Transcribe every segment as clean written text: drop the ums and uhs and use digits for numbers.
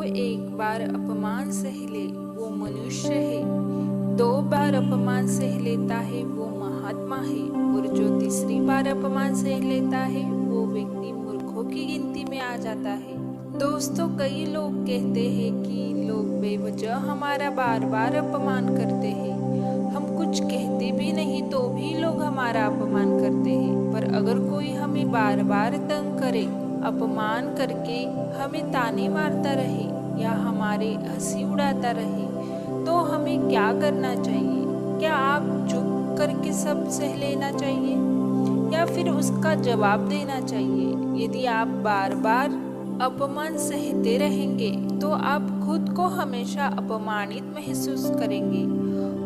एक बार अपमान सह ले वो मनुष्य है, 2 बार अपमान सह लेता है वो महात्मा है, और जो तीसरी बार अपमान सह लेता है वो व्यक्ति मूर्खों की गिनती में आ जाता है। दोस्तों, कई लोग कहते हैं कि लोग बेवजह हमारा बार बार अपमान करते हैं। हम कुछ कहते भी नहीं तो भी लोग हमारा अपमान करते हैं। पर अगर कोई हमें बार बार तंग करे, अपमान करके हमें ताने मारता रहे या हमारे हंसी उड़ाता रहे, तो हमें क्या करना चाहिए? क्या आप चुप करके सब सह लेना चाहिए या फिर उसका जवाब देना चाहिए? यदि आप बार बार अपमान सहते रहेंगे तो आप खुद को हमेशा अपमानित महसूस करेंगे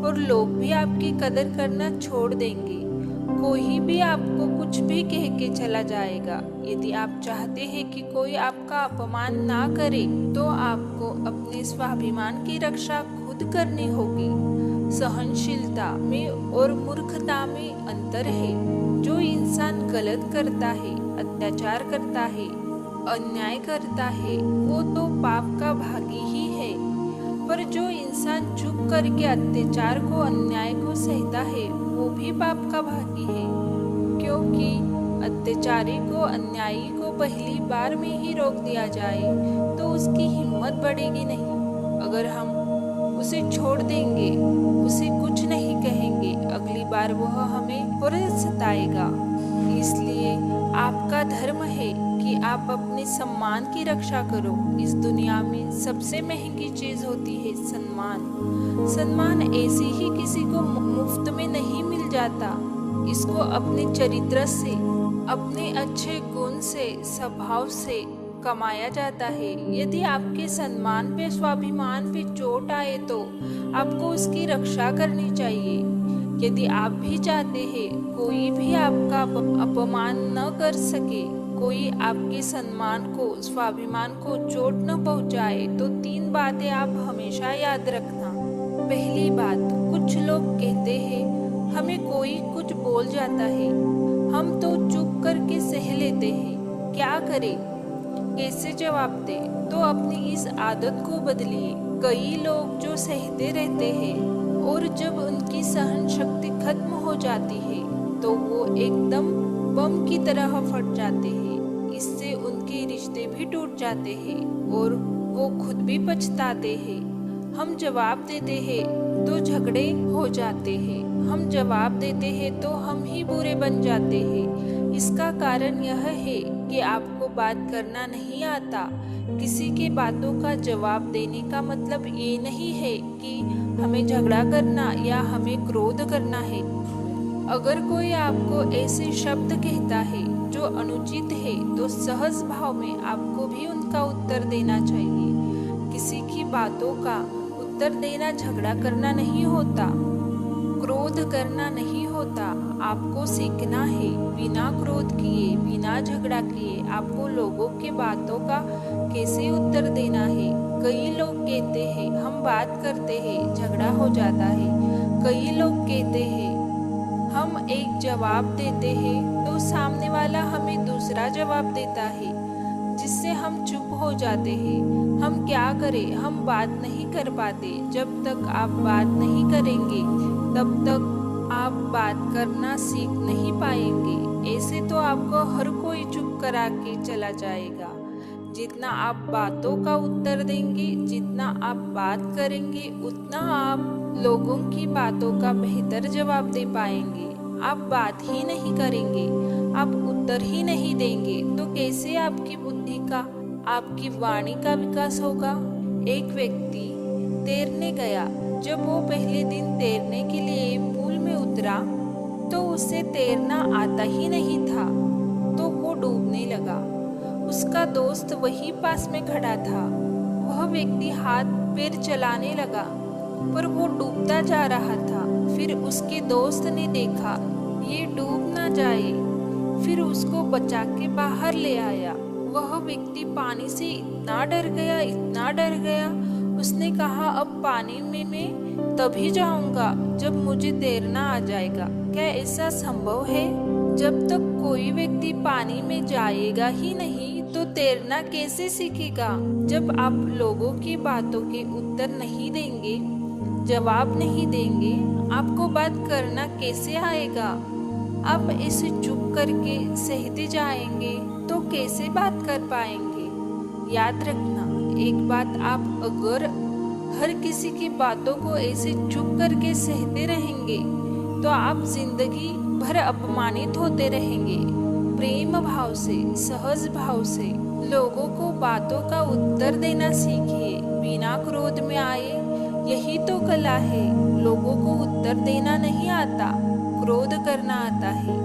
और लोग भी आपकी कदर करना छोड़ देंगे। कोई भी आपको कुछ भी कह के चला जाएगा। यदि आप चाहते हैं कि कोई आपका अपमान ना करे तो आपको अपने स्वाभिमान की रक्षा खुद करनी होगी। सहनशीलता में और मूर्खता में अंतर है। जो इंसान गलत करता है, अत्याचार करता है, अन्याय करता है, वो तो पाप का भागी ही है। पर जो इंसान चुप करके अत्याचार को, अन्याय को सहता है, वो भी पाप का भागी है। क्योंकि अत्याचारी को, अन्यायी को पहली बार में ही रोक दिया जाए तो उसकी हिम्मत बढ़ेगी नहीं। अगर हम उसे छोड़ देंगे, उसे कुछ नहीं कहेंगे, अगली बार वह हमें और सताएगा। इसलिए आपका धर्म है कि आप अपने सम्मान की रक्षा करो। इस दुनिया में सबसे महंगी चीज होती है सम्मान। सम्मान ऐसे ही किसी को मुफ्त में नहीं मिल जाता। इसको अपने चरित्र से, अपने अच्छे गुण से, स्वभाव से कमाया जाता है। यदि आपके सम्मान पे, स्वाभिमान पे चोट आए तो आपको उसकी रक्षा करनी चाहिए। यदि आप भी चाहते हैं कोई भी आपका अपमान न कर सके, कोई आपके सम्मान को, स्वाभिमान को चोट न पहुंचाए, तो 3 बातें आप हमेशा याद रखना। पहली बात, कुछ लोग कहते हैं हमें कोई कुछ बोल जाता है, हम तो चुप करके सह लेते हैं, क्या करें, कैसे जवाब दे? तो अपनी इस आदत को बदलिए। कई लोग जो सहते रहते हैं और जब उनकी सहन शक्ति खत्म हो जाती है तो वो एकदम बम की तरह फट जाते हैं। इससे उनके रिश्ते भी टूट जाते हैं और वो खुद भी पछताते हैं। हम जवाब देते हैं तो झगड़े हो जाते हैं, हम जवाब देते हैं तो हम ही बुरे बन जाते हैं। इसका कारण यह है कि आपको बात करना नहीं आता। किसी की बातों का जवाब देने का मतलब ये नहीं है कि हमें झगड़ा करना या हमें क्रोध करना है। अगर कोई आपको ऐसे शब्द कहता है जो अनुचित है तो सहज भाव में आपको भी उनका उत्तर देना चाहिए। किसी की बातों का उत्तर देना झगड़ा करना नहीं होता, क्रोध करना नहीं होता। आपको सीखना है बिना क्रोध किए, बिना झगड़ा किए आपको लोगों के बातों का कैसे उत्तर देना है। कई लोग कहते हैं हम बात करते हैं झगड़ा हो जाता है। कई लोग कहते हैं हम एक जवाब देते हैं तो सामने वाला हमें दूसरा जवाब देता है, जिससे हम चुप हो जाते हैं। हम क्या करें, हम बात नहीं कर पाते। जब तक आप बात नहीं करेंगे तब तक आप बात करना सीख नहीं पाएंगे। ऐसे तो आपको हर कोई चुप करा के चला जाएगा। जितना आप बातों का उत्तर देंगे, जितना आप बात करेंगे, उतना आप लोगों की बातों का बेहतर जवाब दे पाएंगे। आप बात ही नहीं करेंगे, आप उत्तर ही नहीं देंगे तो कैसे आपकी बुद्धि का, आपकी वाणी का विकास होगा? एक व्यक्ति तैरने गया। जब वो पहले दिन तैरने के लिए पूल में उतरा तो उसे तैरना आता ही नहीं था, तो वो डूबने लगा। उसका दोस्त वहीं पास में खड़ा था। वह व्यक्ति हाथ पैर चलाने लगा पर वो डूबता जा रहा था। फिर उसके दोस्त ने देखा ये डूब ना जाए, फिर उसको बचा के बाहर ले आया। वह व्यक्ति पानी से इतना डर गया, इतना डर गया, उसने कहा अब पानी में मैं तभी जाऊंगा जब मुझे तैरना आ जाएगा। क्या ऐसा संभव है? जब तक कोई व्यक्ति पानी में जाएगा ही नहीं तो तैरना कैसे सीखेगा? जब आप लोगों की बातों के उत्तर नहीं देंगे, जवाब नहीं देंगे, आपको बात करना कैसे आएगा? आप ऐसे चुप करके सहते जाएंगे तो कैसे बात कर पाएंगे? याद रखना, एक बात, आप अगर हर किसी की बातों को ऐसे चुप करके सहते रहेंगे तो आप जिंदगी भर अपमानित होते रहेंगे। प्रेम भाव से, सहज भाव से लोगों को बातों का उत्तर देना सीखिए, बिना क्रोध में आए। यही तो कला है। लोगों को उत्तर देना नहीं आता, क्रोध करना आता है,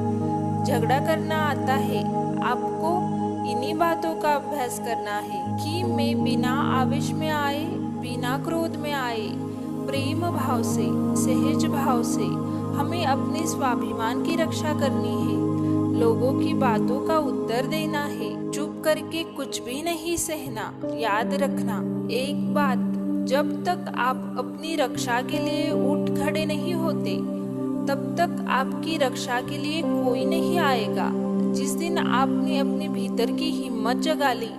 झगड़ा करना आता है। आपको इन्हीं बातों का अभ्यास करना है कि मैं बिना आवेश में आए, बिना क्रोध में आए, प्रेम भाव से, सहज भाव से हमें अपने स्वाभिमान की रक्षा करनी है। लोगों की बातों का उत्तर देना है, चुप करके कुछ भी नहीं सहना। याद रखना एक बात, जब तक आप अपनी रक्षा के लिए उठ खड़े नहीं होते, तब तक आपकी रक्षा के लिए कोई नहीं आएगा। जिस दिन आपने अपने भीतर की हिम्मत जगा ली,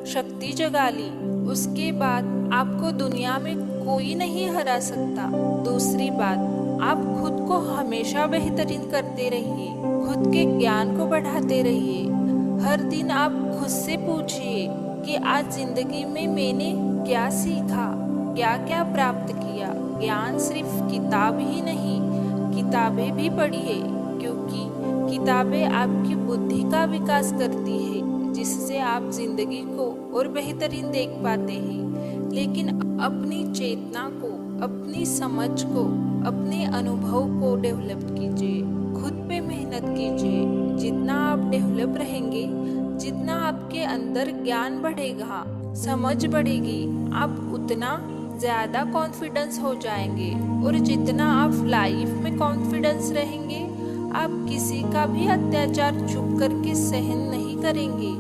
शक्ति जगा ली, उसके बाद आपको दुनिया में कोई नहीं हरा सकता। दूसरी बात, आप खुद को हमेशा बेहतरीन करते रहिए, खुद के ज्ञान को बढ़ाते रहिए। हर दिन आप खुद से पूछिए कि आज जिंदगी में मैंने क्या सीखा, क्या क्या प्राप्त किया। ज्ञान सिर्फ किताब ही नहीं, किताबें भी पढ़िए, क्योंकि किताबें आपकी बुद्धि का विकास करती है, जिससे आप जिंदगी को और बेहतरीन देख पाते हैं। लेकिन अपनी चेतना को, अपनी समझ को, अपने अनुभव को डेवलप कीजिए, खुद पे मेहनत कीजिए। जितना आप डेवलप रहेंगे, जितना आपके अंदर ज्ञान बढ़ेगा, समझ बढ़ेगी, आप उतना ज़्यादा कॉन्फिडेंस हो जाएंगे। और जितना आप लाइफ में कॉन्फिडेंस रहेंगे, आप किसी का भी अत्याचार चुप करके सहन नहीं करेंगे।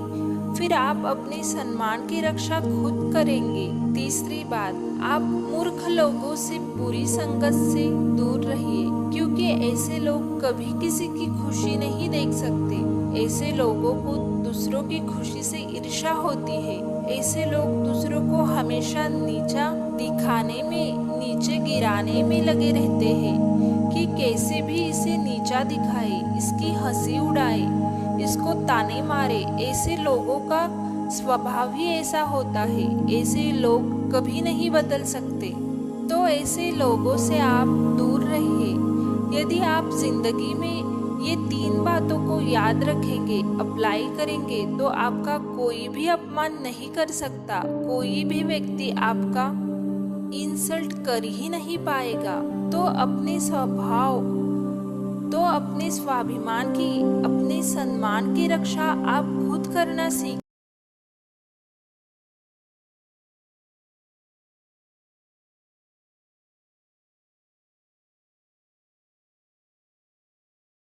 फिर आप अपने सम्मान की रक्षा खुद करेंगे। तीसरी बात, आप मूर्ख लोगों से, बुरी संगत से दूर रहिए, क्योंकि ऐसे लोग कभी किसी की खुशी नहीं देख सकते। ऐसे लोगों को दूसरों की खुशी से ईर्ष्या होती है। ऐसे लोग दूसरों को हमेशा नीचा दिखाने में, नीचे गिराने में लगे रहते हैं कि कैसे भी इसे नीचा दिखाए, इसकी हंसी उड़ाए, इसको ताने मारे। ऐसे लोगों का स्वभाव ही ऐसा होता है। ऐसे लोग कभी नहीं बदल सकते। तो ऐसे लोगों से आप दूर रहिए। यदि आप जिंदगी में ये 3 बातों को याद रखेंगे, अप्लाई करेंगे, तो आपका कोई भी अपमान नहीं कर सकता। कोई भी व्यक्ति आपका इंसल्ट कर ही नहीं पाएगा। तो अपने स्वभाव, तो अपने स्वाभिमान की, अपने सम्मान की रक्षा आप खुद करना सीख